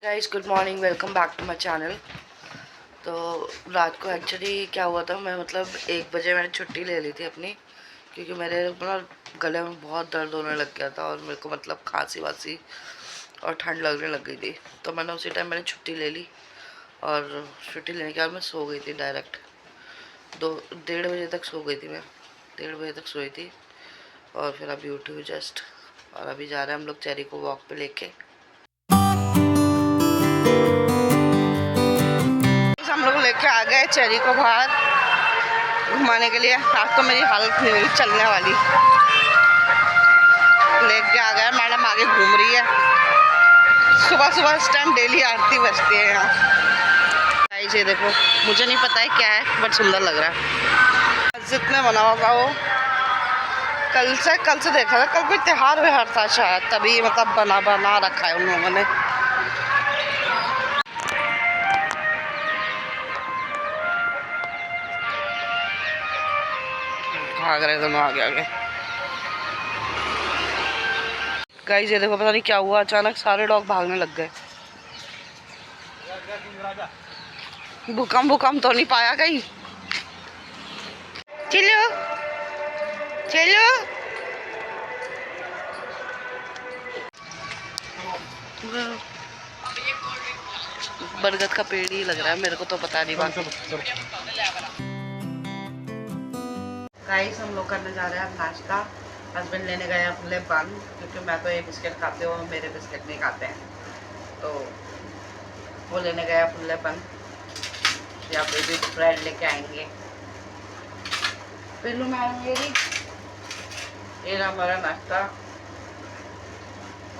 Guys good morning, welcome back to my channel. तो रात को एक्चुअली क्या हुआ था, मैं मतलब 1 बजे मैंने छुट्टी ले ली थी अपनी, क्योंकि मेरे मतलब गले में बहुत दर्द होने लग गया था और मेरे को मतलब खांसी वासी और ठंड लगने लग गई थी। तो मैंने उसी टाइम मैंने छुट्टी ले ली और छुट्टी लेने के बाद मैं सो गई थी डायरेक्ट। 2-1:30 बजे तक सो गई थी मैं, 1:30 बजे तक सोई थी और फिर अभी उठी हूँ जस्ट। और अभी जा रहे हैं हम लोग चेरी को वॉक पे लेके। हम लोग लेके आ गए चेरी को बाहर घुमाने के लिए। आज तो मेरी हालत नहीं हुई चलने वाली। लेके आ गए, मैडम आगे घूम रही है। सुबह सुबह इस टाइम डेली आरती बजती है यहाँ। गाइस ये देखो, मुझे नहीं पता है क्या है बट सुंदर लग रहा है। मस्जिद में बना होगा वो, कल से देखा था। कल कोई त्योहार व्योहार था शायद, तभी मतलब बना रखा है उन लोगों ने। भाग रहे दोनों आगे आगे। गाइस ये देखो, पता नहीं क्या हुआ, अचानक सारे डॉग भागने लग गए। भूकंप तो नहीं पाया कहीं। चलो चलो। बरगद का पेड़ ही लग रहा है मेरे को, तो पता नहीं बाकी। गाइस हम लोग करने जा रहे हैं अब नाश्ता। हस्बैंड लेने गए अपने लिए बन, क्योंकि मैं तो ये बिस्किट खाती हूँ, मेरे बिस्किट नहीं खाते हैं। तो वो लेने गए अपने लिए बन, या फिर भी ब्रेड लेके आएंगे। पिल्लू मैडम ये रहा हमारा नाश्ता।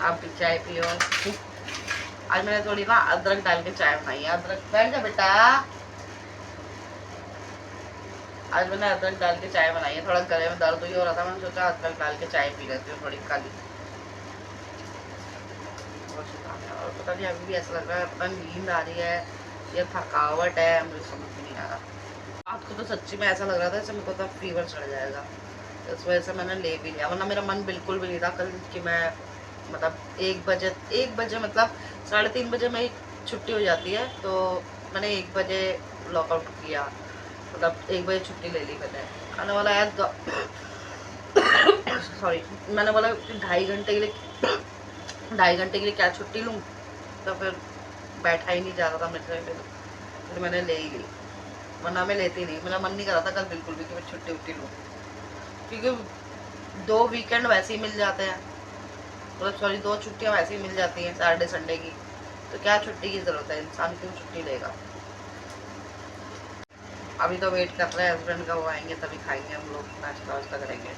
आप भी चाय पियो। आज मैंने थोड़ी ना अदरक डाल के चाय बनाई है। अदरक बैठ जा बेटा। आज मैंने अदरक डाल के चाय बनाई है। थोड़ा गले में दर्द हुई हो रहा था, मैंने सोचा अदरक डाल के चाय पी लेती हूँ थोड़ी काली। और पता नहीं अभी भी ऐसा लग रहा है, पता नहीं नींद आ रही है या थकावट है, मुझे समझ में नहीं आ रहा। रात को तो सच्ची में ऐसा लग रहा था जैसे मेरे को तो फीवर चढ़ जाएगा, तो इस वजह से मैंने ले भी लिया। वरना मेरा मन बिल्कुल भी नहीं था कल कि मैं मतलब 1 बजे मतलब 3:30 बजे मेरी छुट्टी हो जाती है, तो मैंने 1 बजे लॉकआउट किया। मतलब 1 बजे छुट्टी ले ली मैंने। आने वाला यार सॉरी, मैंने बोला कि 2.5 घंटे के लिए 2.5 घंटे के लिए क्या छुट्टी लूँ, तो फिर बैठा ही नहीं जा रहा था मेरे से, फिर मैंने ले ही ली। वरना मैं लेती नहीं, मेरा मन नहीं कर रहा था कल बिल्कुल भी कि मैं छुट्टी उट्टी लूँ, क्योंकि 2 वीकेंड वैसे ही मिल जाते हैं। मतलब सॉरी, 2 छुट्टियाँ वैसे ही मिल जाती हैं सैटरडे संडे की, तो क्या छुट्टी की ज़रूरत है, इंसान क्यों छुट्टी लेगा। अभी तो वेट कर रहे हैं हस्बैंड का, वो आएंगे तभी खाएंगे हम लोग, नाश्ता वाश्ता करेंगे।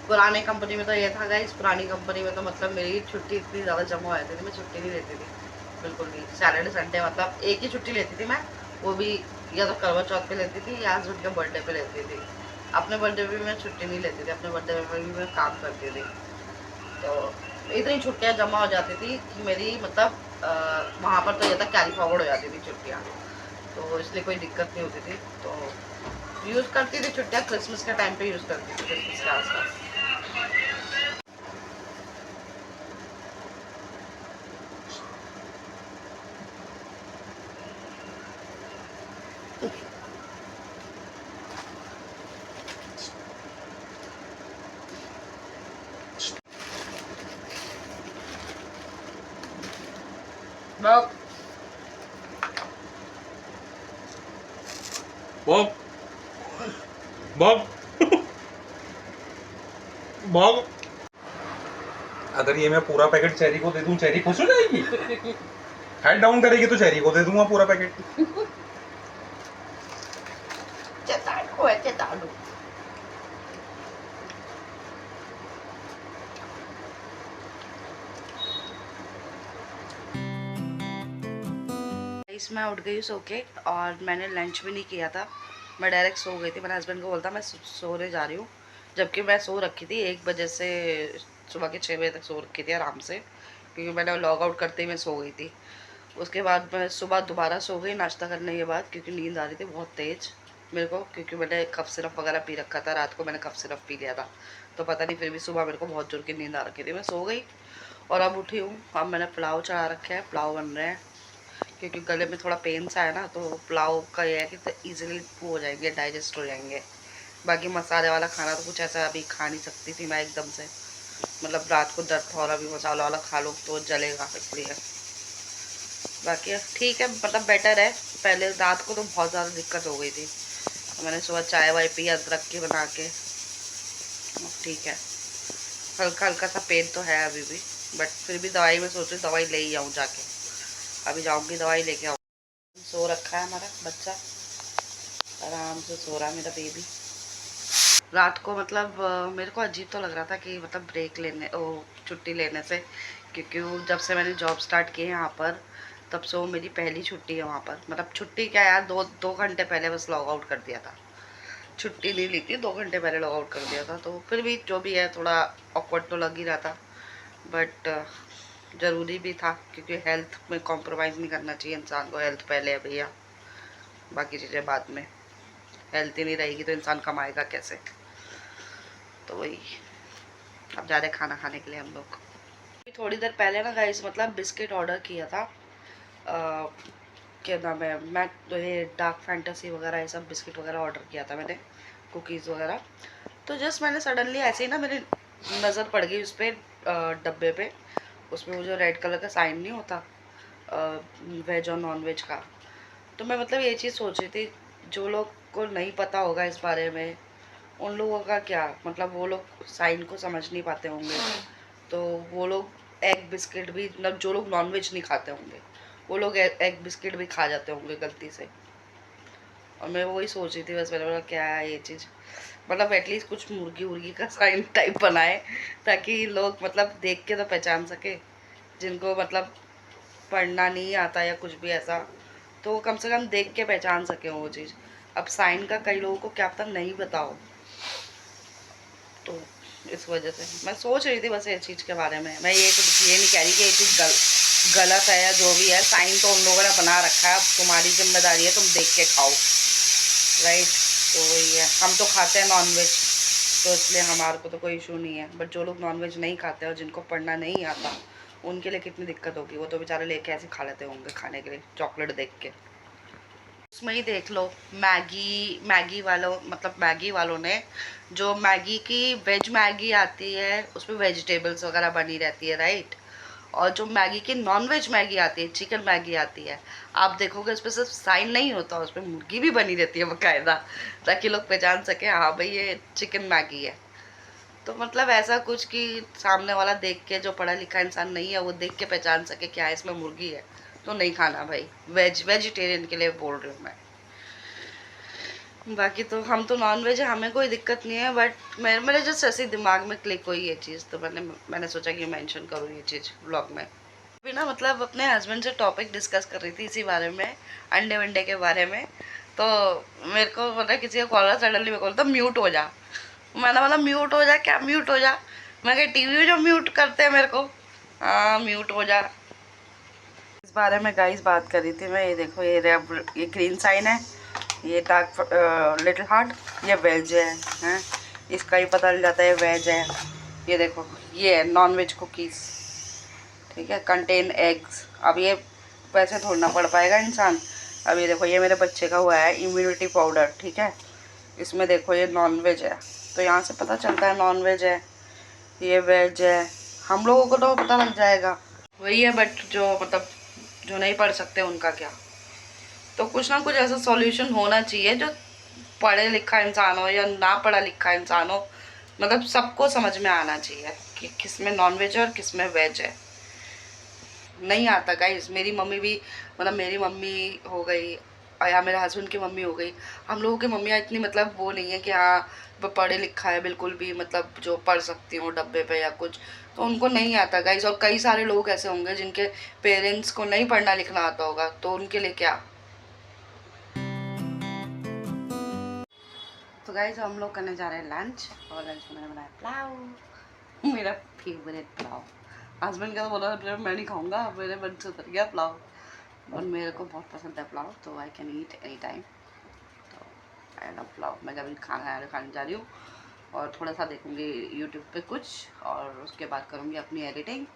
पुरानी कंपनी में तो ये था गाइस, पुरानी कंपनी में तो मतलब मेरी छुट्टी इतनी ज़्यादा जमा हो जाती थी, मैं छुट्टी नहीं लेती थी बिल्कुल भी। सैटरडे संडे मतलब एक ही छुट्टी लेती थी मैं, वो भी या तो करवा चौथ पे लेती थी या हस्बैंड के बर्थडे पे लेती थी। अपने बर्थडे पे भी मैं छुट्टी नहीं लेती थी, अपने बर्थडे पे भी मैं काम करती थी। तो इतनी छुट्टियाँ जमा हो जाती थी कि मेरी मतलब वहाँ पर तो ये था कैरी फॉरवर्ड हो जाती थी छुट्टियाँ, तो इसलिए कोई दिक्कत नहीं होती थी। तो यूज़ करती थी छुट्टियाँ, क्रिसमस के टाइम पे यूज़ करती थी, क्रिसमस के आसपास। Bốc. Bốc. Bốc. बॉब, अगर ये मैं पूरा पैकेट चेरी को दे दूं, चेरी खुश हो जाएगी। हेड डाउन करेगी तो चेरी को दे दूंगा पूरा पैकेट। Cetaco है cetaco। इसमें उठ गई सो के और मैंने लंच भी नहीं किया था, मैं डायरेक्ट सो गई थी। मैंने हस्बैंड को बोलता मैं सोने जा रही हूँ, जबकि मैं सो रखी थी 1 बजे से सुबह के 6 बजे तक सो रखी थी आराम से, क्योंकि मैंने लॉग आउट करते ही मैं सो गई थी। उसके बाद मैं सुबह दोबारा सो गई नाश्ता करने के बाद, क्योंकि नींद आ रही थी बहुत तेज़ मेरे को, क्योंकि मैंने कफ सिरप वगैरह पी रखा था। रात को मैंने कफ सिरप पी लिया था, तो पता नहीं फिर भी सुबह मेरे को बहुत जोर की नींद आ रखी थी, मैं सो गई। और अब उठी हूँ, अब मैंने पुलाव चढ़ा रखे हैं, पुलाव बन रहे हैं क्योंकि गले में थोड़ा पेन सा है ना, तो पुलाव का ये है कि तो ईजिली वो हो जाएंगे, डाइजेस्ट हो जाएंगे। बाकी मसाले वाला खाना तो कुछ ऐसा अभी खा नहीं सकती थी मैं एकदम से, मतलब रात को दर्द था और अभी मसाला वाला खा लो तो जलेगा, इसलिए। बाकी ठीक है, मतलब बेटर है। पहले रात को तो बहुत ज़्यादा दिक्कत हो गई थी, मैंने सुबह चाय वाय पी अदरक की बना के, ठीक है। हल्का हल्का सा पेन तो है अभी भी, बट फिर भी दवाई में सोच रही दवाई ले ही आऊँ जाके। अभी जाऊँगी दवाई लेके आऊँ। सो रखा है हमारा बच्चा, आराम से सो रहा है मेरा बेबी। रात को मतलब मेरे को अजीब तो लग रहा था कि मतलब ब्रेक लेने ओ छुट्टी लेने से, क्योंकि जब से मैंने जॉब स्टार्ट की है यहाँ पर, तब से वो मेरी पहली छुट्टी है वहाँ पर। मतलब छुट्टी क्या यार, दो घंटे पहले बस लॉग आउट कर दिया था, छुट्टी नहीं ली थी, 2 घंटे पहले लॉग आउट कर दिया था। तो फिर भी जो भी है थोड़ा ऑकवर्ड तो लग ही रहा था, बट ज़रूरी भी था क्योंकि हेल्थ में कॉम्प्रोमाइज़ नहीं करना चाहिए इंसान को। हेल्थ पहले है भैया, बाकी चीज़ें बाद में। हेल्थ ही नहीं रहेगी तो इंसान कमाएगा कैसे। तो वही, अब जा रहे खाना खाने के लिए हम लोग। थोड़ी देर पहले ना गाइस, मतलब बिस्किट ऑर्डर किया था, क्या नाम है, मैं तो ये डार्क फैंटेसी वगैरह ये सब बिस्किट वगैरह ऑर्डर किया था मैंने, कुकीज़ वगैरह। तो जस्ट मैंने सडनली ऐसे ही ना, मेरी नज़र पड़ गई उस पर डब्बे पे, उसमें वो जो रेड कलर का साइन नहीं होता वेज और नॉन वेज का। तो मैं मतलब ये चीज़ सोच रही थी, जो लोग को नहीं पता होगा इस बारे में, उन लोगों का क्या, मतलब वो लोग साइन को समझ नहीं पाते होंगे, तो वो लोग एग बिस्किट भी, मतलब जो लोग नॉन वेज नहीं खाते होंगे वो लोग एग बिस्किट भी खा जाते होंगे गलती से। और मैं वही सोच रही थी बस, मैंने बोला क्या है ये चीज़, मतलब एटलीस्ट कुछ मुर्गी उर्गी का साइन टाइप बनाए, ताकि लोग मतलब देख के तो पहचान सके, जिनको मतलब पढ़ना नहीं आता या कुछ भी ऐसा, तो वो कम से कम देख के पहचान सके वो चीज़। अब साइन का कई लोगों को क्या पता नहीं बताओ, तो इस वजह से मैं सोच रही थी बस ये चीज़ के बारे में। मैं ये नहीं कह रही कि ये चीज़ गलत है या जो भी है, साइन तो उन लोगों ने बना रखा है, अब तुम्हारी जिम्मेदारी है तुम देख के खाओ, राइट। तो वही है, हम तो खाते हैं नॉन वेज, तो इसलिए हमारे को तो कोई इशू नहीं है, बट जो लोग नॉन वेज नहीं खाते और जिनको पढ़ना नहीं आता, उनके लिए कितनी दिक्कत होगी। वो तो बेचारे लेके ऐसे खा लेते होंगे खाने के लिए चॉकलेट देख के। उसमें ही देख लो, मैगी वालों, मतलब मैगी वालों ने जो मैगी की वेज मैगी आती है उसमें वेजिटेबल्स वगैरह बनी रहती है, राइट। और जो मैगी की नॉन वेज मैगी आती है, चिकन मैगी आती है, आप देखोगे उस पर सिर्फ साइन नहीं होता, उस पर मुर्गी भी बनी रहती है बाकायदा, ताकि लोग पहचान सके हाँ भाई ये चिकन मैगी है। तो मतलब ऐसा कुछ कि सामने वाला देख के, जो पढ़ा लिखा इंसान नहीं है वो देख के पहचान सके क्या इसमें मुर्गी है, तो नहीं खाना भाई। वेजिटेरियन के लिए बोल रही हूँ मैं। बाकी तो हम तो नॉन वेज है, हमें कोई दिक्कत नहीं है, बट मेरे जस्ट ऐसे दिमाग में क्लिक हुई ये चीज़, तो मैंने सोचा कि मेंशन करूँ ये चीज़ ब्लॉग में। अभी ना मतलब अपने हस्बैंड से टॉपिक डिस्कस कर रही थी इसी बारे में, अंडे वंडे के बारे में। तो मेरे को मतलब किसी का कॉल सडनली मेरे को बोलता म्यूट हो जा। मैंने बोला म्यूट हो जा क्या, म्यूट हो जा, मैं कहा टीवी में जो म्यूट करते हैं मेरे को, हाँ म्यूट हो जा। इस बारे में गाइस बात कर रही थी मैं, ये देखो ये ग्रीन साइन है, ये डार्क लिटिल हार्ट, ये वेज है, इसका ही पता चल जाता है वेज है। ये देखो ये है नॉन वेज कुकीज़, ठीक है, कंटेन एग्स। अब ये पैसे थोड़ना पड़ पाएगा इंसान। अब ये देखो ये मेरे बच्चे का हुआ है इम्यूनिटी पाउडर, ठीक है, इसमें देखो ये नॉन वेज है, तो यहाँ से पता चलता है नॉन वेज है, ये वेज है, हम लोगों को तो पता लग जाएगा। वही है, बट जो मतलब जो नहीं पढ़ सकते उनका क्या। तो कुछ ना कुछ ऐसा सॉल्यूशन होना चाहिए जो पढ़े लिखा इंसान हो या ना पढ़ा लिखा इंसान हो, मतलब सबको समझ में आना चाहिए कि किस में नॉन वेज है और किस में वेज है। नहीं आता गाइस, मेरी मम्मी भी, मतलब मेरी मम्मी हो गई या मेरे हस्बैंड की मम्मी हो गई, हम लोगों की मम्मियाँ इतनी मतलब वो नहीं है कि हाँ वो पढ़े लिखा है बिल्कुल भी, मतलब जो पढ़ सकती हूँ डब्बे पे या कुछ, तो उनको नहीं आता गाइस। और कई सारे लोग ऐसे होंगे जिनके पेरेंट्स को नहीं पढ़ना लिखना आता होगा, तो उनके लिए क्या। तो गाइस हम लोग करने जा रहे हैं लंच, और लंच में मैंने बनाया पुलाव, मेरा फेवरेट पुलाव। हस्बैंड का तो बोला मैं नहीं खाऊंगा, मेरे मन से उतर गया पुलाव, और मेरे को बहुत पसंद है पुलाव, तो I can eat any time. तो आई लव पुलाव। मैं कभी खाना खाने जा रही हूँ, और थोड़ा सा देखूँगी यूट्यूब पे कुछ, और उसके बाद करूँगी अपनी एडिटिंग,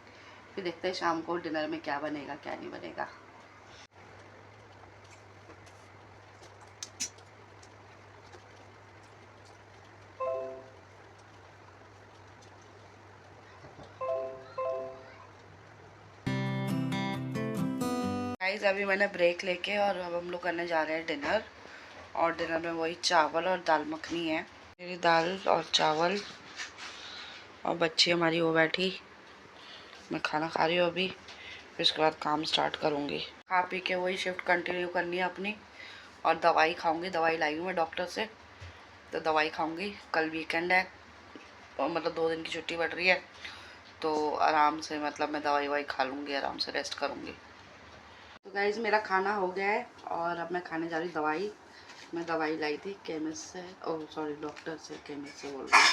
फिर देखते हैं शाम को डिनर में क्या बनेगा क्या नहीं बनेगा। गाइस अभी मैंने ब्रेक लेके और अब हम लोग करने जा रहे हैं डिनर। और डिनर में वही चावल और दाल मखनी है। मेरी दाल और चावल और बच्ची हमारी वो बैठी, मैं खाना खा रही हूँ अभी। फिर उसके बाद काम स्टार्ट करूँगी। खा पी के वही शिफ्ट कंटिन्यू करनी है अपनी। और दवाई खाऊंगी, दवाई लाई हूँ मैं डॉक्टर से, तो दवाई खाऊंगी। कल वीकेंड है और मतलब 2 दिन की छुट्टी पड़ रही है, तो आराम से मतलब मैं दवाई ववाई खा लूँगी, आराम से रेस्ट करूँगी। तो गाइज़ मेरा खाना हो गया है और अब मैं खाने जा रही दवाई। मैं दवाई लाई थी केमिस्ट से, ओह सॉरी डॉक्टर से, केमिस्ट से बोल रही हूँ।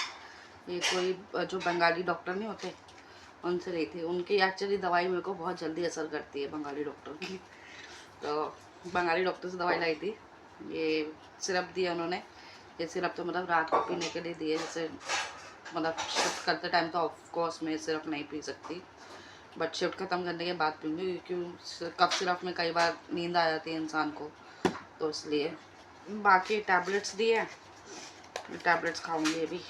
ये कोई जो बंगाली डॉक्टर नहीं होते उनसे ली थी। उनकी एक्चुअली दवाई मेरे को बहुत जल्दी असर करती है, बंगाली डॉक्टर की। तो बंगाली डॉक्टर से दवाई लाई थी। ये सिरप दिया उन्होंने। ये सिरप तो मतलब रात को पीने के लिए दिए, जैसे मतलब शिफ्ट करते टाइम तो ऑफकोर्स मैं सिरप नहीं पी सकती, बट शिफ्ट ख़त्म करने के बाद पीऊँगी, क्योंकि कफ सिरप में कई बार नींद आ जाती है इंसान को, तो इसलिए। बाकी टैबलेट्स दिए, टैबलेट्स खाऊंगी अभी।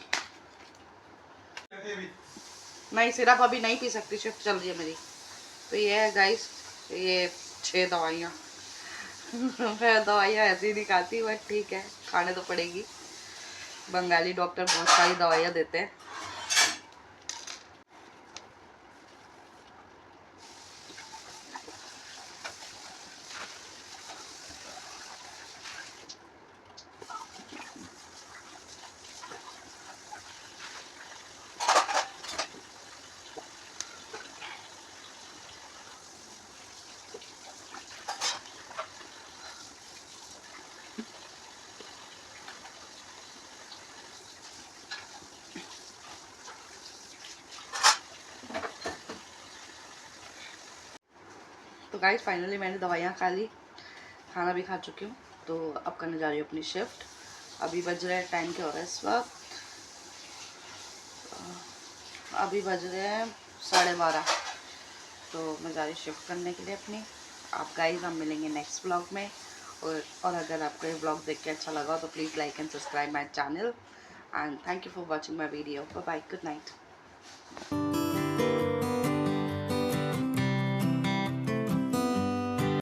नहीं सिरप अभी नहीं पी सकती, शिफ्ट चल रही है मेरी। तो ये है गाइस, ये 6 दवाइयाँ। मैं दवाइयाँ ऐसे ही नहीं खाती, बट ठीक है खाने तो पड़ेगी। बंगाली डॉक्टर बहुत सारी दवाइयाँ देते हैं। तो गाइस फाइनली मैंने दवाइयाँ खा ली, खाना भी खा चुकी हूँ। तो अब करने जा रही हूँ अपनी शिफ्ट। अभी बज रहे हैं, टाइम क्या हो रहा है इस वक्त, अभी बज रहे हैं 12:30। तो मैं जा रही हूँ शिफ्ट करने के लिए अपनी। आप गाइस हम मिलेंगे नेक्स्ट ब्लॉग में। और अगर आपको ये ब्लॉग देख के अच्छा लगा तो please like and subscribe my channel. And thank you for watching my video. Bye bye, good night.